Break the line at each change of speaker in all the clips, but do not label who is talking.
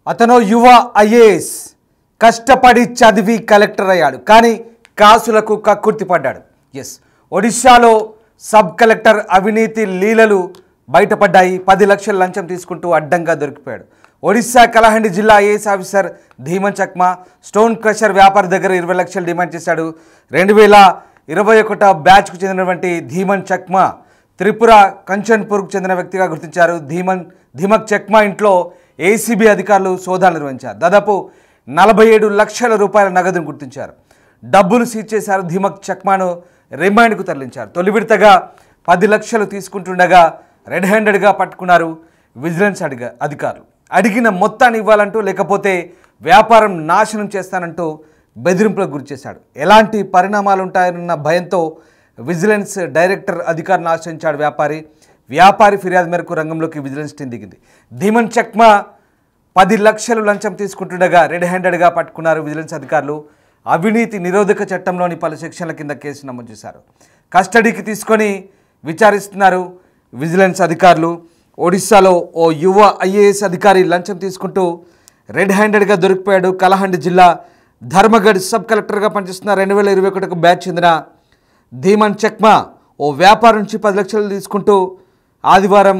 అతను యువ ఐఏఎస్ కష్టపడి చదివి కలెక్టర్ అయ్యాడు. కానీ కాసులకు కక్కుర్తి పడ్డాడు. ఒడిశాలో సబ్ కలెక్టర్ అవినీతి లీలలు బయటపడ్డాయి. 10 లక్షల లంచం తీసుకుంటూ అడ్డంగా దొరికిపోయాడు. ఒడిశా కలహండి జిల్లా IAS officer Dhiman Chakma stone crusher వ్యాపారి దగ్గర 20 లక్షలు డిమాండ్ చేశాడు. 2021 బ్యాచ్కు చెందినటువంటి ధీమన్ చక్మా త్రిపుర కంచన్పూర్కు చెందిన వ్యక్తిగా గుర్తించారు. ధీమక్ చక్మా ఇంట్లో ఏసీబీ అధికారులు సోదాలు నిర్వహించారు. దాదాపు 47 లక్షల రూపాయల నగదును గుర్తించారు. డబ్బులు సీజ్ చేశారు. ధీమక్ చక్మాను రిమాండ్కు తరలించారు. తొలి విడతగా 10 లక్షలు తీసుకుంటుండగా రెడ్ హ్యాండెడ్గా పట్టుకున్నారు విజిలెన్స్ అధికారులు. అడిగిన మొత్తాన్ని ఇవ్వాలంటూ, లేకపోతే వ్యాపారం నాశనం చేస్తానంటూ బెదిరింపులకు గురిచేశాడు. ఎలాంటి పరిణామాలు ఉంటాయన్న భయంతో విజిలెన్స్ డైరెక్టర్ అధికారులను ఆశ్రయించాడు వ్యాపారి ఫిర్యాదు మేరకు రంగంలోకి విజిలెన్స్ టీం దిగింది. ధీమన్ చక్మా 10 లక్షలు లంచం తీసుకుంటుండగా రెడ్ హ్యాండెడ్గా పట్టుకున్నారు విజిలెన్స్ అధికారులు. అవినీతి నిరోధక చట్టంలోని పలు సెక్షన్ల కింద కేసు నమోదు చేశారు. కస్టడీకి తీసుకొని విచారిస్తున్నారు విజిలెన్స్ అధికారులు. ఒడిశాలో ఓ యువ ఐఏఎస్ అధికారి లంచం తీసుకుంటూ రెడ్ హ్యాండెడ్గా దొరికిపోయాడు. కలహండి జిల్లా ధర్మగఢ్ సబ్ కలెక్టర్గా పనిచేస్తున్న 2021 బ్యాచ్ చెందిన ధీమన్ చక్మా ఓ వ్యాపారం నుంచి 10 లక్షలు తీసుకుంటూ ఆదివారం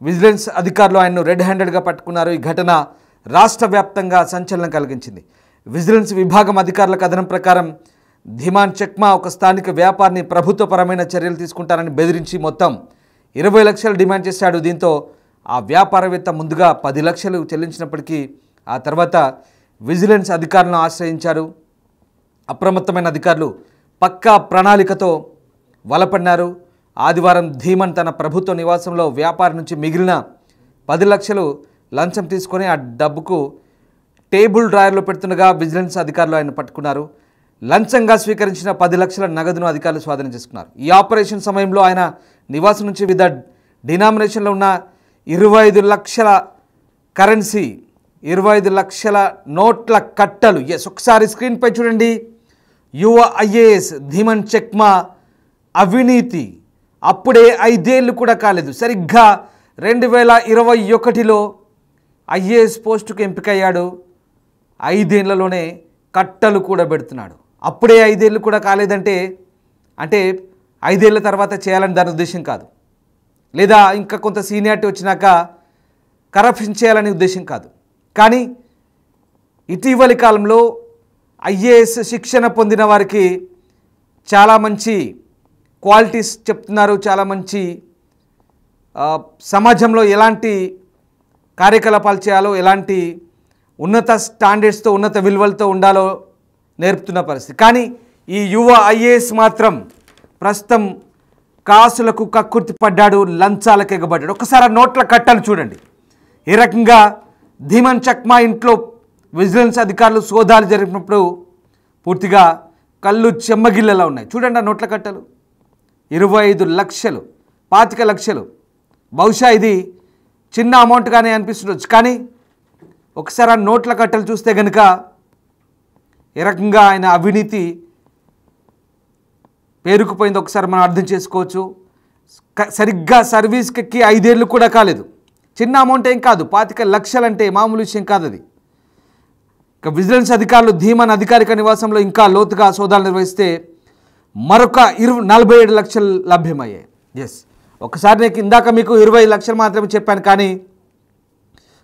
విజిలెన్స్ అధికారులు ఆయన్ను రెడ్ హ్యాండెడ్గా పట్టుకున్నారు. ఈ ఘటన రాష్ట్ర వ్యాప్తంగా సంచలనం కలిగించింది. విజిలెన్స్ విభాగం అధికారుల కథనం ప్రకారం ధీమన్ చక్మా ఒక స్థానిక వ్యాపారిని ప్రభుత్వపరమైన చర్యలు తీసుకుంటారని బెదిరించి మొత్తం 20 లక్షలు డిమాండ్ చేశాడు. దీంతో ఆ వ్యాపారవేత్త ముందుగా 10 లక్షలు చెల్లించినప్పటికీ ఆ తర్వాత విజిలెన్స్ అధికారులను ఆశ్రయించారు. అప్రమత్తమైన అధికారులు పక్కా ప్రణాళికతో వలపడినారు. ఆదివారం ధీమన్ తన ప్రభుత్వ నివాసంలో వ్యాపారి నుంచి మిగిలిన 10 లక్షలు లంచం తీసుకొని ఆ డబ్బుకు టేబుల్ డ్రాయర్లో పెడుతుండగా విజిలెన్స్ అధికారులు ఆయన పట్టుకున్నారు. లంచంగా స్వీకరించిన 10 లక్షల నగదును అధికారులు స్వాధీనం చేసుకున్నారు. ఈ ఆపరేషన్ సమయంలో ఆయన నివాసం నుంచి వివిధ డినామినేషన్లో ఉన్న 25 లక్షల కరెన్సీ, 25 లక్షల నోట్ల కట్టలు. ఒకసారి స్క్రీన్పై చూడండి. యువ ఐఏఎస్ ధీమన్ చక్మా అవినీతి అప్పుడే 5 ఏళ్ళు కూడా కాలేదు. సరిగ్గా 2021లో ఐఏఎస్ పోస్టుకు ఎంపికయ్యాడు. 5 ఏళ్లలోనే కట్టలు కూడా పెడుతున్నాడు. అప్పుడే 5 ఏళ్ళు కూడా కాలేదంటే 5 ఏళ్ళ తర్వాత చేయాలని దాని ఉద్దేశం కాదు, లేదా ఇంకా కొంత సీనియారిటీ వచ్చినాక కరప్షన్ చేయాలనే ఉద్దేశం కాదు. కానీ ఇటీవలి కాలంలో ఐఏఎస్ శిక్షణ పొందిన వారికి చాలా మంచి క్వాలిటీస్ చెప్తున్నారు. చాలా మంచి సమాజంలో ఎలాంటి కార్యకలాపాలు చేయాలో, ఎలాంటి ఉన్నత స్టాండర్డ్స్తో, ఉన్నత విలువలతో ఉండాలో నేర్పుతున్న పరిస్థితి. కానీ ఈ యువ ఐఏఎస్ మాత్రం ప్రస్తుతం కాసులకు కక్కుర్తి పడ్డాడు, లంచాలకు ఎగబడ్డాడు. ఒకసారి నోట్ల కట్టలు చూడండి. ఏ రకంగా ధీమన్ చక్మా ఇంట్లో విజిలెన్స్ అధికారులు సోదాలు జరిపినప్పుడు పూర్తిగా కళ్ళు చెమ్మగిల్లలా ఉన్నాయి. చూడండి ఆ నోట్ల కట్టలు. 25 లక్షలు, 25 లక్షలు. బహుశా ఇది చిన్న అమౌంట్గానే అనిపిస్తుండొచ్చు, కానీ ఒకసారి ఆ నోట్ల కట్టలు చూస్తే కనుక ఏ రకంగా ఆయన అవినీతి పేరుకుపోయింది ఒకసారి మనం అర్థం చేసుకోవచ్చు. సరిగ్గా సర్వీస్కి ఎక్కి 5 ఏళ్ళు కూడా కాలేదు. చిన్న అమౌంట్ ఏం కాదు. 25 లక్షలు అంటే మామూలు విషయం కాదు అది. ఇక విజిలెన్స్ అధికారులు ధీమన్ అధికారిక నివాసంలో ఇంకా లోతుగా సోదాలు నిర్వహిస్తే మరొక 47 లక్షలు లభ్యమయ్యాయి. ఒకసారి నేను ఇందాక మీకు 20 లక్షలు మాత్రమే చెప్పాను, కానీ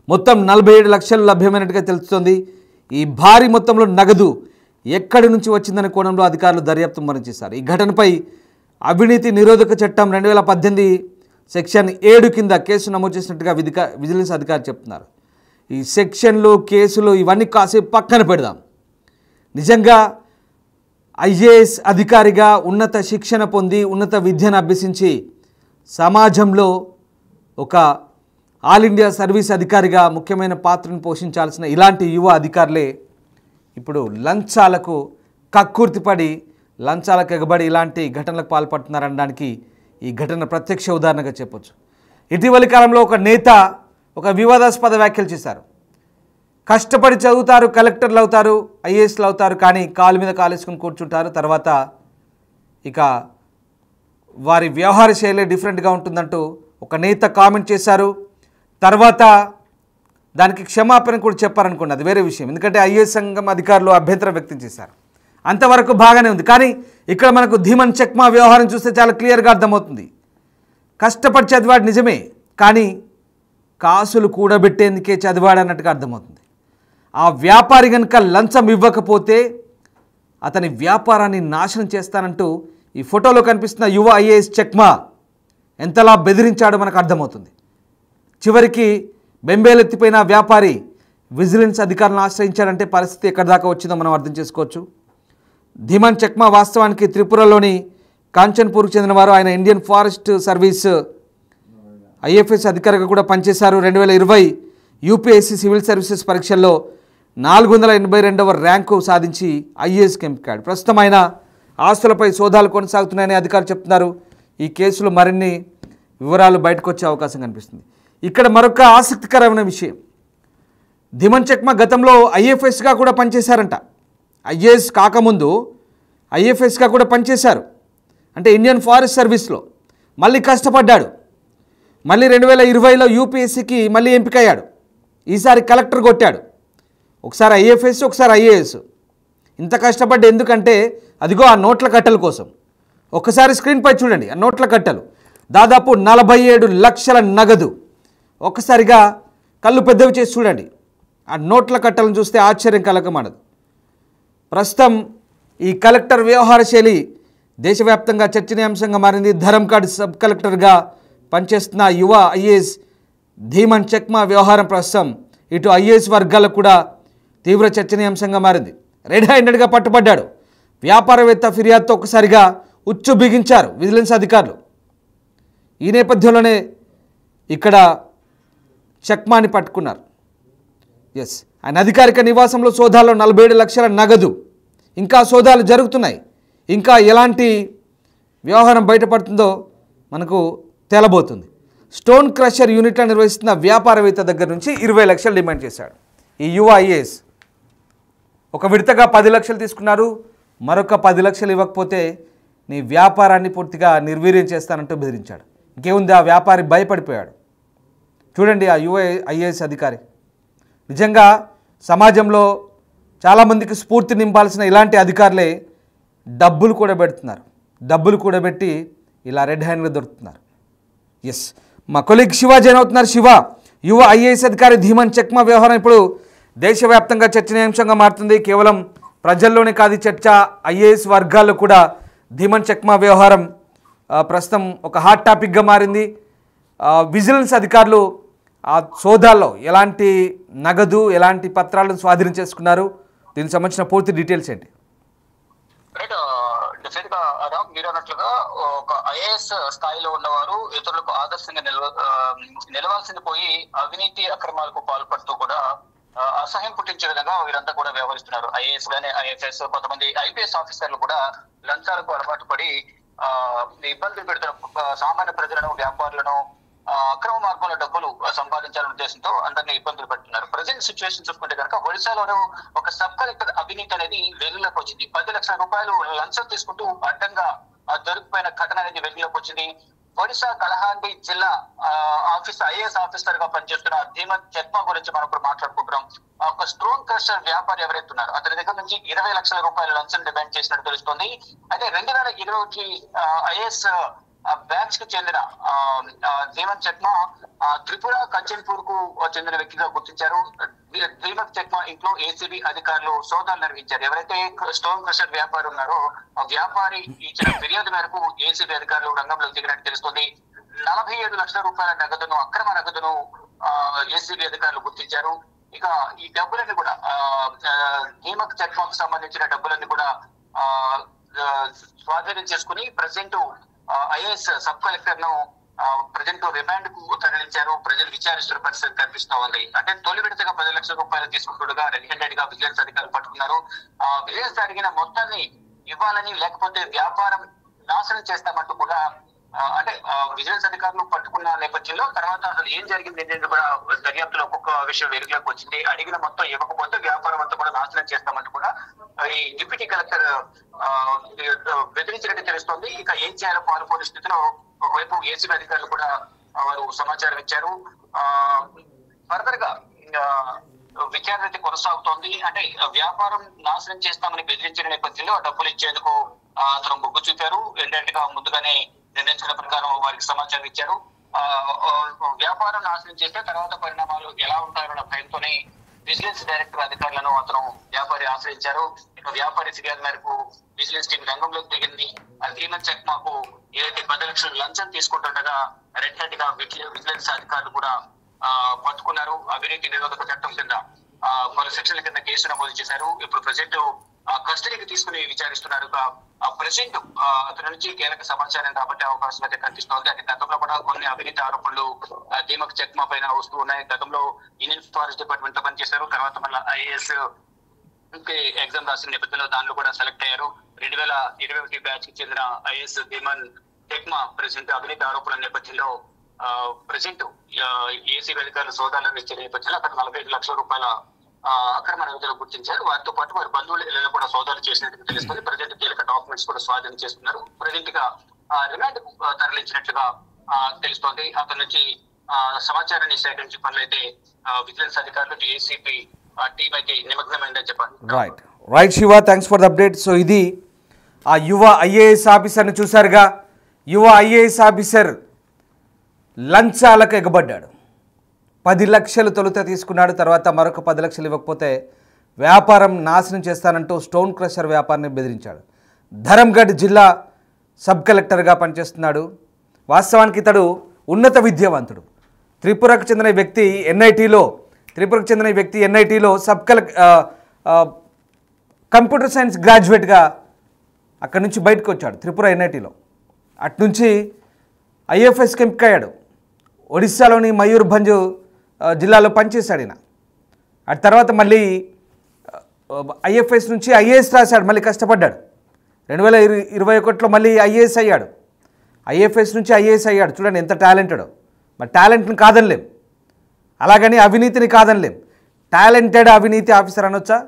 మొత్తం 47 లక్షలు లభ్యమైనట్టుగా తెలుస్తుంది. ఈ భారీ మొత్తంలో నగదు ఎక్కడి నుంచి వచ్చిందనే కోణంలో అధికారులు దర్యాప్తు మొదలుచేశారు. ఈ ఘటనపై అవినీతి నిరోధక చట్టం 2018 సెక్షన్ 7 కింద కేసు నమోదు చేసినట్టుగా విజిలెన్స్ అధికారి చెప్తున్నారు. ఈ సెక్షన్లు, కేసులు ఇవన్నీ కాసేపు పక్కన పెడదాం. నిజంగా ఐఏఎస్ అధికారిగా ఉన్నత శిక్షణ పొంది, ఉన్నత విద్యను అభ్యసించి సమాజంలో ఒక ఆల్ ఇండియా సర్వీస్ అధికారిగా ముఖ్యమైన పాత్రను పోషించాల్సిన ఇలాంటి యువ అధికారులే ఇప్పుడు లంచాలకు కక్కుర్తిపడి, లంచాలకు ఎగబడి ఇలాంటి ఘటనలకు పాల్పడుతున్నారనడానికి ఈ ఘటన ప్రత్యక్ష ఉదాహరణగా చెప్పొచ్చు. ఇటీవలి కాలంలో ఒక నేత ఒక వివాదాస్పద వ్యాఖ్యలు చేశారు. కష్టపడి చదువుతారు, కలెక్టర్లు అవుతారు, ఐఏఎస్లు అవుతారు, కానీ కాలు మీద కాలేసుకుని కూర్చుంటారు. తర్వాత ఇక వారి వ్యవహార శైలి డిఫరెంట్గా ఉంటుందంటూ ఒక నేత కామెంట్ చేశారు. తర్వాత దానికి క్షమాపణ కూడా చెప్పారనుకోండి, అది వేరే విషయం. ఎందుకంటే ఐఏఎస్ సంఘం అధికారులు అభ్యంతరం వ్యక్తం చేశారు. అంతవరకు బాగానే ఉంది. కానీ ఇక్కడ మనకు ధీమన్ చెక్మా వ్యవహారం చూస్తే చాలా క్లియర్గా అర్థమవుతుంది. కష్టపడి చదివాడు నిజమే, కానీ కాసులు కూడబెట్టేందుకే చదివాడు అన్నట్టుగా అర్థమవుతుంది. ఆ వ్యాపారి కనుక లంచం ఇవ్వకపోతే అతని వ్యాపారాన్ని నాశనం చేస్తానంటూ ఈ ఫోటోలో కనిపిస్తున్న యువ ఐఏఎస్ చెక్మా ఎంతలా బెదిరించాడో మనకు అర్థమవుతుంది. చివరికి బెంబేలెత్తిపోయిన వ్యాపారి విజిలెన్స్ అధికారులను ఆశ్రయించాడంటే పరిస్థితి ఎక్కడి దాకా వచ్చిందో మనం అర్థం చేసుకోవచ్చు. ధీమన్ చెక్మా వాస్తవానికి త్రిపురలోని కాంచన్పూర్కు చెందినవారు. ఆయన ఇండియన్ ఫారెస్ట్ సర్వీస్ ఐఎఫ్ఎస్ అధికారిగా కూడా పనిచేశారు. 2020 యూపీఎస్సీ సివిల్ సర్వీసెస్ పరీక్షల్లో 482వ ర్యాంకు సాధించి ఐఏఎస్కి ఎంపికాడు. ప్రస్తుతం ఆయన ఆస్తులపై సోదాలు కొనసాగుతున్నాయని అధికారులు చెప్తున్నారు. ఈ కేసులో మరిన్ని వివరాలు బయటకు వచ్చే అవకాశం కనిపిస్తుంది. ఇక్కడ మరొక ఆసక్తికరమైన విషయం, ధీమన్ చెక్మా గతంలో ఐఎఫ్ఎస్గా కూడా పనిచేశారంట. ఐఏఎస్ కాకముందు ఐఎఫ్ఎస్గా కూడా పనిచేశారు, అంటే ఇండియన్ ఫారెస్ట్ సర్వీస్లో. మళ్ళీ కష్టపడ్డాడు, మళ్ళీ 2020లో యూపీఎస్సీకి మళ్ళీ ఎంపికయ్యాడు. ఈసారి కలెక్టర్ కొట్టాడు. ఒకసారి ఐఎఫ్ఎస్, ఒకసారి ఐఏఎస్. ఇంత కష్టపడ్డ ఎందుకంటే అదిగో ఆ నోట్ల కట్టల కోసం. ఒక్కసారి స్క్రీన్పై చూడండి, ఆ నోట్ల కట్టలు దాదాపు 47 లక్షల నగదు. ఒక్కసారిగా కళ్ళు పెద్దవి చేసి చూడండి, ఆ నోట్ల కట్టలను చూస్తే ఆశ్చర్యం కలగమానదు. ప్రస్తుతం ఈ కలెక్టర్ వ్యవహార శైలి దేశవ్యాప్తంగా చర్చనీయాంశంగా మారింది. ధరంకాడ్ సబ్ కలెక్టర్గా పనిచేస్తున్న యువ ఐఏఎస్ ధీమన్ చెక్మా వ్యవహారం ప్రస్తుతం ఇటు ఐఏఎస్ వర్గాలకు కూడా తీవ్ర చర్చనీయాంశంగా మారింది. రెడ్ హ్యాండెడ్గా పట్టుబడ్డాడు. వ్యాపారవేత్త ఫిర్యాదుతో ఒక్కసారిగా ఉచ్చు బిగించారు విజిలెన్స్ అధికారులు. ఈ నేపథ్యంలోనే ఇక్కడ చెక్మాని పట్టుకున్నారు. ఎస్, ఆయన అధికారిక నివాసంలో సోదాల్లో 47 లక్షల నగదు. ఇంకా సోదాలు జరుగుతున్నాయి. ఇంకా ఎలాంటి వ్యవహారం బయటపడుతుందో మనకు తేలబోతుంది. స్టోన్ క్రషర్ యూనిట్లో నిర్వహిస్తున్న వ్యాపారవేత్త దగ్గర నుంచి 20 లక్షలు డిమాండ్ చేశాడు ఈ యువ ఐఏఎస్. ఒక విడతగా 10 లక్షలు తీసుకున్నారు. మరొక 10 లక్షలు ఇవ్వకపోతే నీ వ్యాపారాన్ని పూర్తిగా నిర్వీర్యం చేస్తానంటూ బెదిరించాడు. ఇంకేముంది, ఆ వ్యాపారి భయపడిపోయాడు. చూడండి ఆ యువ ఐఏఎస్ అధికారి. నిజంగా సమాజంలో చాలామందికి స్ఫూర్తి నింపాల్సిన ఇలాంటి అధికారులే డబ్బులు కూడా పెడుతున్నారు. డబ్బులు కూడా పెట్టి ఇలా రెడ్ హ్యాండ్గా దొరుకుతున్నారు. ఎస్, మా కొలీగ్ శివ జాయిన్ అవుతున్నారు. శివ, యువ ఐఏఎస్ అధికారి ధీమన్ చెక్మా వ్యవహారం ఇప్పుడు దేశవ్యాప్తంగా చర్చనీయాంశంగా మారుతుంది. కేవలం ప్రజల్లోనే కాదు చర్చ, ఐఏఎస్ వర్గాల్లో కూడా ధీమన్ చెక్మా వ్యవహారం ప్రస్తుతం ఒక హాట్ టాపిక్గా మారింది. విజిలెన్స్ అధికారులు ఆ సోదాల్లో ఎలాంటి నగదు, ఎలాంటి పత్రాలను స్వాధీనం చేసుకున్నారు, దీనికి సంబంధించిన పూర్తి డీటెయిల్స్ ఏంటి?
మీరు అన్నట్లుగా ఒక ఐఏఎస్ స్థాయిలో ఉన్నవారు ఇతరులకు ఆదర్శంగా నిలవాల్సింది పోయి అవినీతి అక్రమాలకు పాల్పడుతూ కూడా అసహ్యం పుట్టించే విధంగా వీరంతా కూడా వ్యవహరిస్తున్నారు. ఐఏఎస్ గానీ ఐఎఫ్ఎస్, కొంతమంది ఐపీఎస్ ఆఫీసర్లు కూడా లంచాలకు అలవాటు పడి ఇబ్బందులు పెడుతున్న సామాన్య ప్రజలను, వ్యాపారులను అక్రమ మార్గంలో డబ్బులు సంపాదించాలనే ఉద్దేశంతో అందరినీ ఇబ్బందులు పెడుతున్నారు. ప్రజెంట్ సిచ్యువేషన్ చూసుకుంటే కనుక ఒడిశాలోనే ఒక సబ్ కలెక్టర్ అవినీతి అనేది వెలుగులోకి వచ్చింది. 10 లక్షల రూపాయలు లంచం తీసుకుంటూ అడ్డంగా దొరికిపోయిన ఘటన అనేది వెలుగులోకి వచ్చింది. ఒడిశా కలహాండి జిల్లా ఐఏఎస్ ఆఫీసర్ గా పనిచేస్తున్న ధీమన్ చెక్మా గురించి మనం ఇప్పుడు మాట్లాడుకుంటున్నాం. ఒక స్టోన్ క్రషర్ వ్యాపారి ఎవరైతే ఉన్నారో అతని దగ్గర నుంచి 20 లక్షల రూపాయల లంచం డిమాండ్ చేసినట్టు తెలుస్తోంది. అయితే 2020 ఐఏఎస్ బ్యాచ్ కు చెందిన ధీమన్ చెక్మా త్రిపుర కంచన్పూర్ కు చెందిన వ్యక్తిగా గుర్తించారు. ధీమన్ చెక్మా ఇంట్లో ఏసీబీ అధికారులు సోదాలు నిర్వహించారు. ఎవరైతే స్టోన్ క్రషర్ వ్యాపారి ఉన్నారో ఆ వ్యాపారి ఇచ్చిన ఫిర్యాదు మేరకు ఏసీబీ అధికారులు రంగంలోకి దిగినట్టు తెలుస్తుంది. 47 లక్షల రూపాయల నగదును, అక్రమ నగదును ఏసీబీ అధికారులు గుర్తించారు. ఇక ఈ డబ్బులన్నీ కూడా ధీమన్ చెక్మాకు సంబంధించిన డబ్బులన్నీ కూడా స్వాధీనం చేసుకుని ప్రెసిడెంట్ ఐఏఎస్ సబ్ కలెక్టర్ ను ప్రజెంట్ రిమాండ్ కు తరలించారు. ప్రజలు విచారిస్తున్న పరిస్థితి కనిపిస్తా ఉంది. అంటే తొలి విడతగా 10 లక్షల రూపాయలు తీసుకుంటుండగా రెడ్ హ్యాండెడ్ గా విజిలెన్స్ అధికారులు పట్టుకున్నారు. విజిలెన్స్ అడిగిన మొత్తాన్ని ఇవ్వాలని, లేకపోతే వ్యాపారం నాశనం చేస్తామంటూ కూడా అంటే విజిలెన్స్ అధికారులు పట్టుకున్న నేపథ్యంలో తర్వాత అసలు ఏం జరిగింది అనేది కూడా దర్యాప్తులో ఒక్కొక్క విషయం వెలుగులోకి వచ్చింది. అడిగిన మొత్తం ఇవ్వకపోతే వ్యాపారం అంతా కూడా నాశనం చేస్తామంటూ కూడా ఈ డిప్యూటీ కలెక్టర్ బెదిరించినట్టు తెలుస్తోంది. ఇక ఏం చేయాలో పాల్గొనే స్థితిలో ఒకవైపు ఏసీబీ అధికారులు కూడా వారు సమాచారం ఇచ్చారు. ఫర్దర్ గా విచారణ అయితే కొనసాగుతోంది. అంటే వ్యాపారం నాశనం చేస్తామని బెదిరించిన నేపథ్యంలో డబ్బులు ఇచ్చేందుకు అతను మొగ్గు చూపారు. ఇండైరెక్ట్ గా ముందుగానే నిర్ణయించిన ప్రకారం వారికి సమాచారం ఇచ్చారు. వ్యాపారం నాశనం చేస్తే తర్వాత పరిణామాలు ఎలా ఉంటాయన్న భయంతోనే విజిలెన్స్ డైరెక్టర్ అధికారులను అతను వ్యాపారి ఆశ్రయించారు. ఇక వ్యాపారి ఫిర్యాదు మేరకు విజిలెన్స్ టీం రంగంలోకి దిగింది. ధీమన్ చెక్మాకు ఏదైతే 10 లక్షలు లంచం తీసుకుంటుండగా రెడ్ హ్యాండ్ గా విజిలెన్స్ అధికారులు కూడా పట్టుకున్నారు. అవినీతి నిరోధక చట్టం కింద పలు సెక్షన్ల కింద కేసు నమోదు చేశారు. ఇప్పుడు ప్రజెంట్ కస్టడీకి తీసుకుని విచారిస్తున్నారు. ప్రెసెంట్ అతని నుంచి కీలక సమాచారం రాబట్టే అవకాశం అయితే కనిపిస్తోంది. అంటే గతంలో కూడా కొన్ని అవినీతి ఆరోపణలు దీమక్ చెక్మా పైన వస్తూ ఉన్నాయి. గతంలో ఇండియన్ ఫారెస్ట్ డిపార్ట్మెంట్ లో పనిచేశారు. తర్వాత మళ్ళీ ఐఏఎస్ ఎగ్జామ్ రాసిన నేపథ్యంలో దానిలో కూడా సెలెక్ట్ అయ్యారు. 2021 బ్యాచ్ కి చెందిన ఐఏఎస్ దీమన్ చెక్మా ప్రెసెంట్ అవినీతి ఆరోపణల నేపథ్యంలో ప్రెసెంట్ ఏసీబీ అధికారులు సోదాలను ఇచ్చే నేపథ్యంలో అక్కడ 45 లక్షల రూపాయల అక్రమ నగదులు గుర్తించారు. వారితో పాటు వారి బంధువుల ఇళ్లను కూడా సోదాలు చేసినట్టు తెలుస్తుంది. ప్రజెంట్ కీలక డాక్యుమెంట్స్ కూడా స్వాధీనం చేసుకున్నారు. ప్రజెంట్ గా రిమాండ్ తరలించినట్లుగా తెలుస్తోంది. అతని నుంచి సమాచారాన్ని సేకరించే పనులు అయితే విజిలెన్స్ అధికారులు ఏసీపీ టీం అయితే నిమగ్నమైందని చెప్పాలి.
Right Shiva, thanks for the update. So ఇది ఆ యువ ఐఏఎస్ ఆఫీసర్ని చూశారుగా. యువ ఐఏఎస్ ఆఫీసర్ లంచాలకు ఎగబడ్డాడు. 10 లక్షలు తొలుత తీసుకున్నాడు. తర్వాత మరొక 10 లక్షలు ఇవ్వకపోతే వ్యాపారం నాశనం చేస్తానంటూ స్టోన్ క్రషర్ వ్యాపారాన్ని బెదిరించాడు. ధరంగఢ్ జిల్లా సబ్ కలెక్టర్గా పనిచేస్తున్నాడు. వాస్తవానికి ఇతడు ఉన్నత విద్యావంతుడు. త్రిపురకు చెందిన వ్యక్తి ఎన్ఐటీలో కంప్యూటర్ సైన్స్ గ్రాడ్యుయేట్గా అక్కడి నుంచి బయటకు వచ్చాడు. త్రిపుర ఎన్ఐటీలో అట్నుంచి ఐఎఫ్ఎస్కి ఎంపికయ్యాడు. ఒడిశాలోని మయూర్భంజ్ జిల్లాలో పనిచేశాడు ఈయన. ఆ తర్వాత మళ్ళీ ఐఎఫ్ఎస్ నుంచి ఐఏఎస్ రాశాడు. మళ్ళీ కష్టపడ్డాడు. 2021లో మళ్ళీ ఐఏఎస్ అయ్యాడు. ఐఎఫ్ఎస్ నుంచి ఐఏఎస్ అయ్యాడు. చూడండి ఎంత టాలెంటెడో. మరి టాలెంట్ని కాదనలేం, అలాగని అవినీతిని కాదనలేం. టాలెంటెడ్ అవినీతి ఆఫీసర్ అనొచ్చా?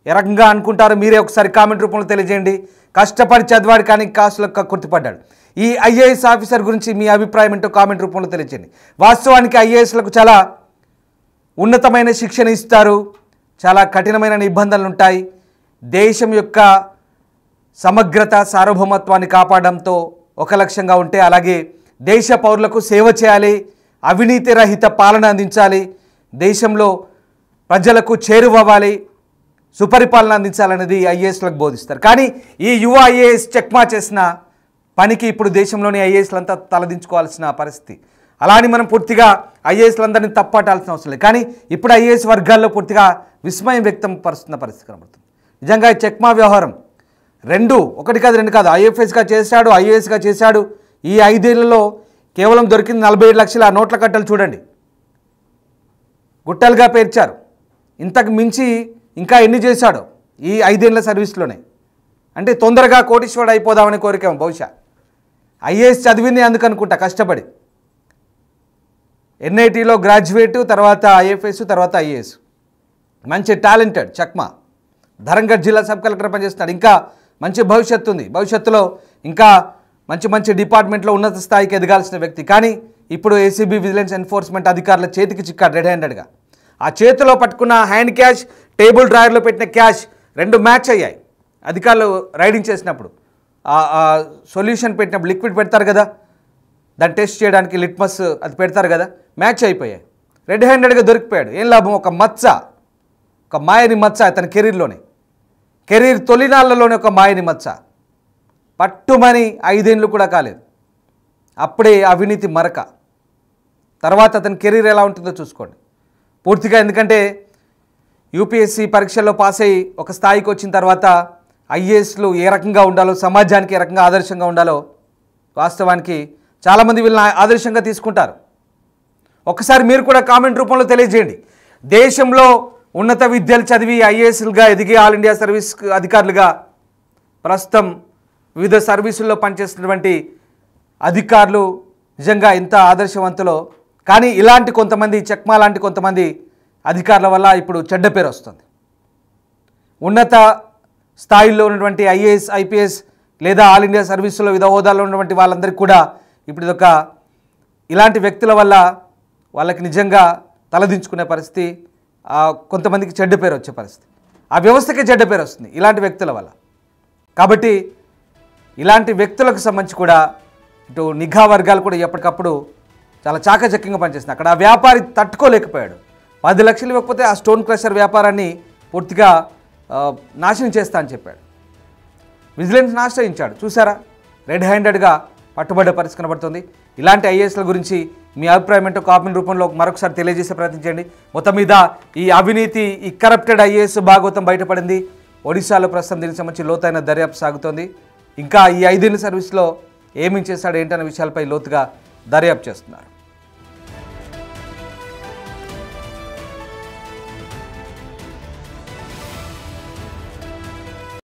ఏ రకంగా అనుకుంటారో మీరే ఒకసారి కామెంట్ రూపంలో తెలియజేయండి. కష్టపడి చదివాడు కానీ కాసులకు గుర్తుపడ్డాడు. ఈ ఐఏఎస్ ఆఫీసర్ గురించి మీ అభిప్రాయం ఏంటో కామెంట్ రూపంలో తెలియజేయండి. వాస్తవానికి ఐఏఎస్లకు చాలా ఉన్నతమైన శిక్షణ ఇస్తారు. చాలా కఠినమైన నిబంధనలు ఉంటాయి. దేశం యొక్క సమగ్రత సార్వభౌమత్వాన్ని కాపాడడంతో ఒక లక్ష్యంగా ఉంటే, అలాగే దేశ పౌరులకు సేవ చేయాలి, అవినీతి రహిత పాలన అందించాలి, దేశంలో ప్రజలకు చేరువవ్వాలి, సుపరిపాలన అందించాలనేది ఐఏఎస్లకు బోధిస్తారు. కానీ ఈ యువ ఐఏఎస్ చెక్మా చేసిన పనికి ఇప్పుడు దేశంలోని ఐఏఎస్లంతా తలదించుకోవాల్సిన పరిస్థితి. అలా అని మనం పూర్తిగా ఐఏఎస్లందరినీ తప్పట్టాల్సిన అవసరం లేదు. కానీ ఇప్పుడు ఐఏఎస్ వర్గాల్లో పూర్తిగా విస్మయం వ్యక్తం పరుస్తున్న పరిస్థితి కనబడుతుంది. నిజంగా ఈ చెక్మా వ్యవహారం ఒకటి కాదు ఐఎఫ్ఎస్గా చేశాడు, ఐఏఎస్గా చేశాడు. ఈ 5 ఏళ్లలో కేవలం దొరికింది 47 లక్షల నోట్ల కట్టలు. చూడండి, గుట్టలుగా పేర్చారు. ఇంతకు మించి ఇంకా ఎన్ని చేశాడో ఈ 5 ఏళ్ల సర్వీస్లోనే. అంటే తొందరగా కోటీశ్వరుడు అయిపోదామని కోరికేమో బహుశా. ఐఏఎస్ చదివింది అందుకనుకుంటా, కష్టపడి ఎన్ఐటీలో గ్రాడ్యుయేట్, తర్వాత ఐఎఫ్ఎస్, తర్వాత ఐఏఎస్. మంచి టాలెంటెడ్ చెక్మా. ధరంగఢ్ జిల్లా సబ్ కలెక్టర్ పనిచేస్తున్నాడు. ఇంకా మంచి భవిష్యత్తు ఉంది. భవిష్యత్తులో ఇంకా మంచి డిపార్ట్మెంట్లో ఉన్నత స్థాయికి ఎదగాల్సిన వ్యక్తి. కానీ ఇప్పుడు ఏసీబీ విజిలెన్స్ ఎన్ఫోర్స్మెంట్ అధికారుల చేతికి చిక్కాడు రెడ్ హ్యాండెడ్గా. ఆ చేతిలో పట్టుకున్న హ్యాండ్ క్యాష్, టేబుల్ డ్రాయర్లో పెట్టిన క్యాష్ 2 మ్యాచ్ అయ్యాయి. అధికారులు రైడింగ్ చేసినప్పుడు సొల్యూషన్ పెట్టినప్పుడు లిక్విడ్ పెడతారు కదా, దాన్ని టెస్ట్ చేయడానికి లిట్మస్ అది పెడతారు కదా, మ్యాచ్ అయిపోయాయి. రెడ్ హ్యాండెడ్గా దొరికిపోయాడు. ఏం లాభం? ఒక మాయని మచ్చ అతని కెరీర్ తొలినాళ్లలోనే ఒక మాయని మచ్చ. పట్టుమని 5 ఏళ్ళు కూడా కాలేదు, అప్పుడే అవినీతి మరక. తర్వాత అతని కెరీర్ ఎలా ఉంటుందో చూసుకోండి పూర్తిగా. ఎందుకంటే యూపీఎస్సీ పరీక్షల్లో పాస్ అయ్యి ఒక స్థాయికి వచ్చిన తర్వాత ఐఏఎస్లు ఏ రకంగా ఉండాలో, సమాజానికి ఏ రకంగా ఆదర్శంగా ఉండాలో వాస్తవానికి చాలామంది వీళ్ళని ఆదర్శంగా తీసుకుంటారు. ఒకసారి మీరు కూడా కామెంట్ రూపంలో తెలియజేయండి. దేశంలో ఉన్నత విద్యలు చదివి ఐఏఎస్లుగా ఎదిగి ఆల్ ఇండియా సర్వీస్ అధికారులుగా ప్రస్తుతం వివిధ సర్వీసుల్లో పనిచేస్తున్నటువంటి అధికారులు నిజంగా ఎంత ఆదర్శవంతులో. కానీ ఇలాంటి కొంతమంది చెక్మా లాంటి కొంతమంది అధికారుల వల్ల ఇప్పుడు చెడ్డ పేరు వస్తుంది. ఉన్నత స్థాయిలో ఉన్నటువంటి ఐఏఎస్, ఐపీఎస్ లేదా ఆల్ ఇండియా సర్వీసులో వివిధ హోదాల్లో ఉన్నటువంటి వాళ్ళందరికీ కూడా ఇప్పుడు ఇలాంటి వ్యక్తుల వల్ల వాళ్ళకి నిజంగా తలదించుకునే పరిస్థితి కొంతమందికి చెడ్డ పేరు వచ్చే పరిస్థితి, ఆ వ్యవస్థకే చెడ్డ పేరు వస్తుంది ఇలాంటి వ్యక్తుల వల్ల. కాబట్టి ఇలాంటి వ్యక్తులకు సంబంధించి కూడా ఇటు నిఘా వర్గాలు కూడా ఎప్పటికప్పుడు చాలా చాకచక్యంగా పనిచేస్తుంది. అక్కడ ఆ వ్యాపారి తట్టుకోలేకపోయాడు. 10 లక్షలు ఇవ్వకపోతే ఆ స్టోన్ క్రషర్ వ్యాపారాన్ని పూర్తిగా నాశనం చేస్తా అని చెప్పాడు. విజిలెన్స్ ఆశ్రయించాడు. చూసారా, రెడ్ హ్యాండెడ్గా పట్టుబడ్డ పరిస్థితి కనబడుతుంది. ఇలాంటి ఐఏఎస్ల గురించి మీ అభిప్రాయం ఏంటో కామెంట్ రూపంలో మరొకసారి తెలియజేసే ప్రయత్నించండి. మొత్తం మీద ఈ అవినీతి, ఈ కరప్టెడ్ ఐఏఎస్ భాగవతం బయటపడింది. ఒడిశాలో ప్రస్తుతం దీనికి సంబంధించి లోతైన దర్యాప్తు సాగుతోంది. ఇంకా ఈ 5 ఏళ్ల సర్వీస్లో ఏమేం చేశాడు ఏంటనే విషయాలపై లోతుగా దర్యాప్తు చేస్తున్నారు.